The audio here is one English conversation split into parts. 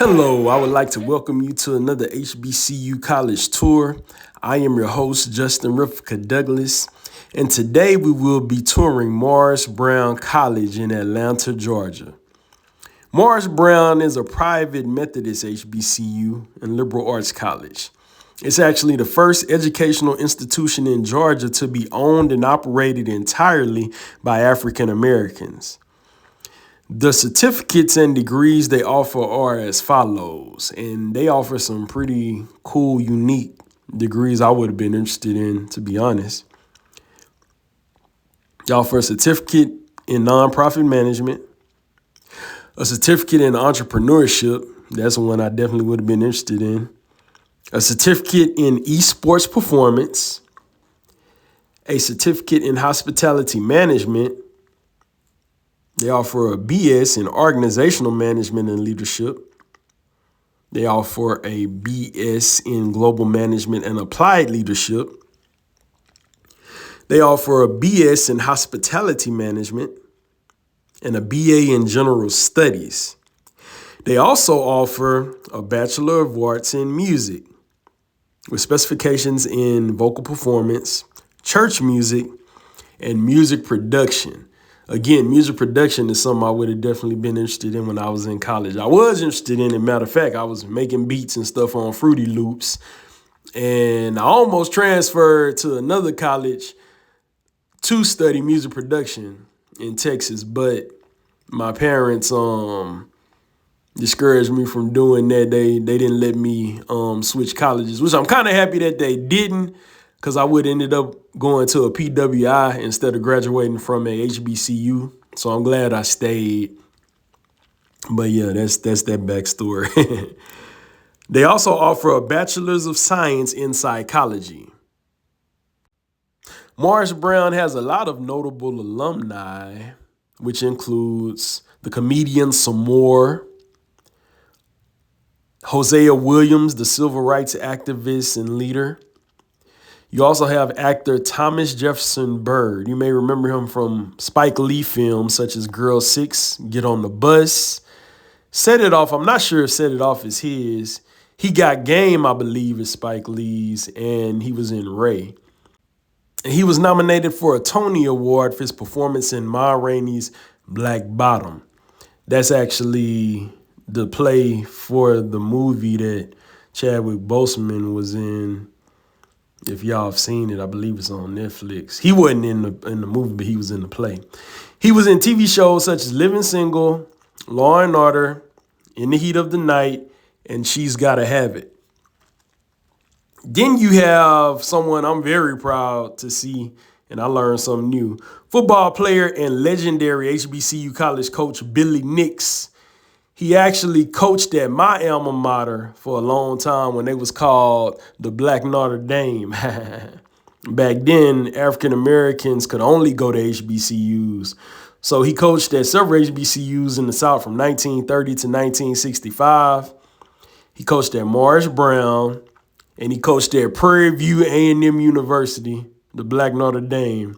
Hello, I would like to welcome you to another HBCU college tour. I am your host, Justin Rifka Douglas, and today we will be touring Morris Brown College in Atlanta, Georgia. Morris Brown is a private Methodist HBCU and liberal arts college. It's actually the first educational institution in Georgia to be owned and operated entirely by African Americans. The certificates and degrees they offer are as follows, and they offer some pretty cool, unique degrees I would have been interested in, to be honest. They offer a certificate in nonprofit management, a certificate in entrepreneurship. That's one I definitely would have been interested in. A certificate in esports performance, a certificate in hospitality management. They offer a BS in organizational management and leadership. They offer a BS in global management and applied leadership. They offer a BS in hospitality management and a BA in general studies. They also offer a Bachelor of Arts in music with specifications in vocal performance, church music, and music production. Again, music production is something I would have definitely been interested in when I was in college. I was interested in it. Matter of fact, I was making beats and stuff on Fruity Loops. And I almost transferred to another college to study music production in Texas. But my parents discouraged me from doing that. They didn't let me switch colleges, which I'm kind of happy that they didn't, because I would have ended up going to a PWI instead of graduating from a HBCU. So I'm glad I stayed. But yeah, that's that backstory. They also offer a Bachelor's of Science in Psychology. Morris Brown has a lot of notable alumni, which includes the comedian Samore, Hosea Williams, the civil rights activist and leader. You also have actor Thomas Jefferson Byrd. You may remember him from Spike Lee films such as Girl 6, Get on the Bus, Set It Off. I'm not sure if Set It Off is his. He Got Game, I believe, is Spike Lee's, and he was in Ray. And he was nominated for a Tony Award for his performance in Ma Rainey's Black Bottom. That's actually the play for the movie that Chadwick Boseman was in. If y'all have seen it, I believe it's on Netflix. He wasn't in the movie, but he was in the play. He was in TV shows such as Living Single, Law and Order, In the Heat of the Night, and She's Gotta Have It. Then you have someone I'm very proud to see, and I learned something new. Football player and legendary HBCU college coach Billy Nix. He actually coached at my alma mater for a long time when they was called the Black Notre Dame. Back then, African Americans could only go to HBCUs. So he coached at several HBCUs in the South from 1930 to 1965. He coached at Morris Brown, and he coached at Prairie View A&M University, the Black Notre Dame.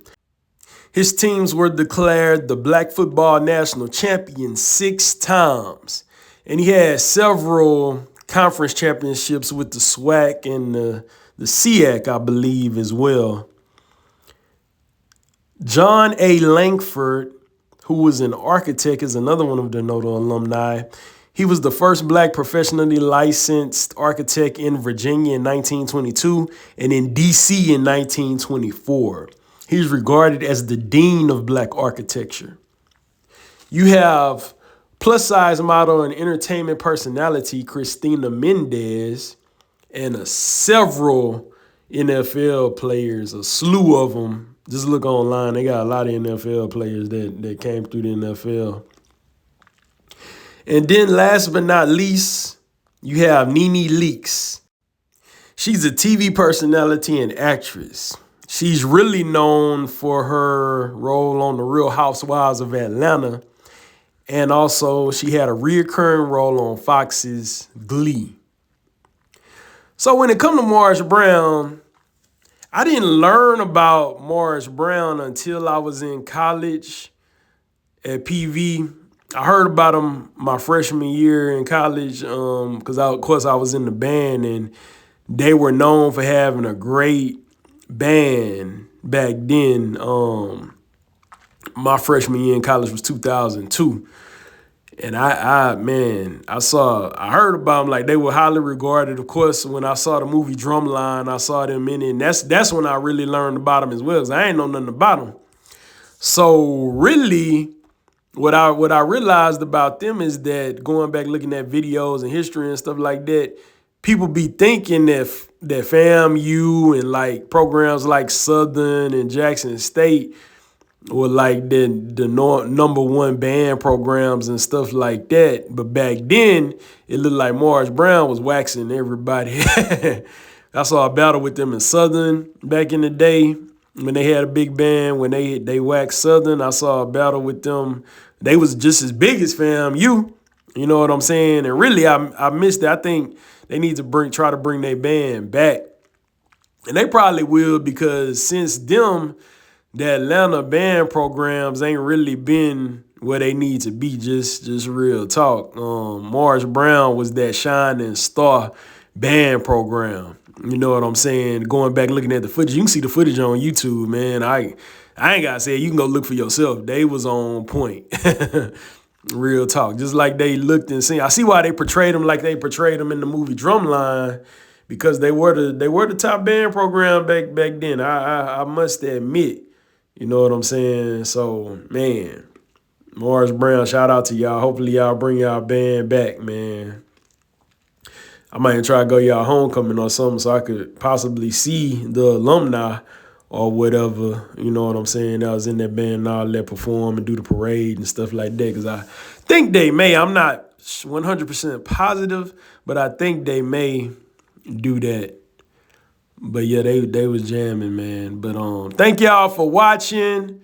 His teams were declared the Black Football National Champion 6 times. And he had several conference championships with the SWAC and the SEAC, I believe, as well. John A. Langford, who was an architect, is another one of the Notre alumni. He was the first Black professionally licensed architect in Virginia in 1922 and in D.C. in 1924. He's regarded as the dean of Black architecture. You have plus-size model and entertainment personality Christina Mendez and several NFL players, a slew of them. Just look online. They got a lot of NFL players that came through the NFL. And then last but not least, you have Nene Leakes. She's a TV personality and actress. She's really known for her role on The Real Housewives of Atlanta. And also, she had a recurring role on Fox's Glee. So when it comes to Morris Brown, I didn't learn about Morris Brown until I was in college at PV. I heard about him my freshman year in college because, of course, I was in the band, and they were known for having a great band back then. My freshman year in college was 2002. And I heard about them, like they were highly regarded. Of course, when I saw the movie Drumline, I saw them in it. And that's when I really learned about them as well, because I ain't know nothing about them. So really, what I realized about them is that going back looking at videos and history and stuff like that, people be thinking that FAMU and like programs like Southern and Jackson State were like the number one band programs and stuff like that. But back then, it looked like Morris Brown was waxing everybody. I saw a battle with them in Southern back in the day when they had a big band. When they waxed Southern, I saw a battle with them. They was just as big as FAMU. You know what I'm saying? And really, I missed it. I think they need to try to bring their band back. And they probably will, because since them, the Atlanta band programs ain't really been where they need to be, just real talk. Morris Brown was that shining star band program. You know what I'm saying? Going back looking at the footage, you can see the footage on YouTube, man. I ain't got to say it. You can go look for yourself. They was on point. Real talk. Just like they looked and seen. I see why they portrayed them like they portrayed them in the movie Drumline, because they were the top band program back then. I must admit. You know what I'm saying? So, man, Morris Brown, shout out to y'all. Hopefully y'all bring y'all band back, man. I might even try to go y'all homecoming or something so I could possibly see the alumni or whatever, you know what I'm saying, that was in that band and all that, perform and do the parade and stuff like that, because I think they may. I'm not 100% positive, but I think they may do that. But yeah, they was jamming, man. But thank y'all for watching.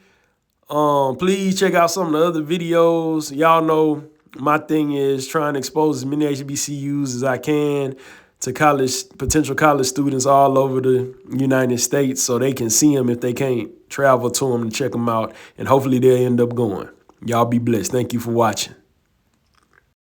Please check out some of the other videos. Y'all know my thing is trying to expose as many HBCUs as I can to potential college students all over the United States, so they can see them if they can't travel to them and check them out. And hopefully they'll end up going. Y'all be blessed. Thank you for watching.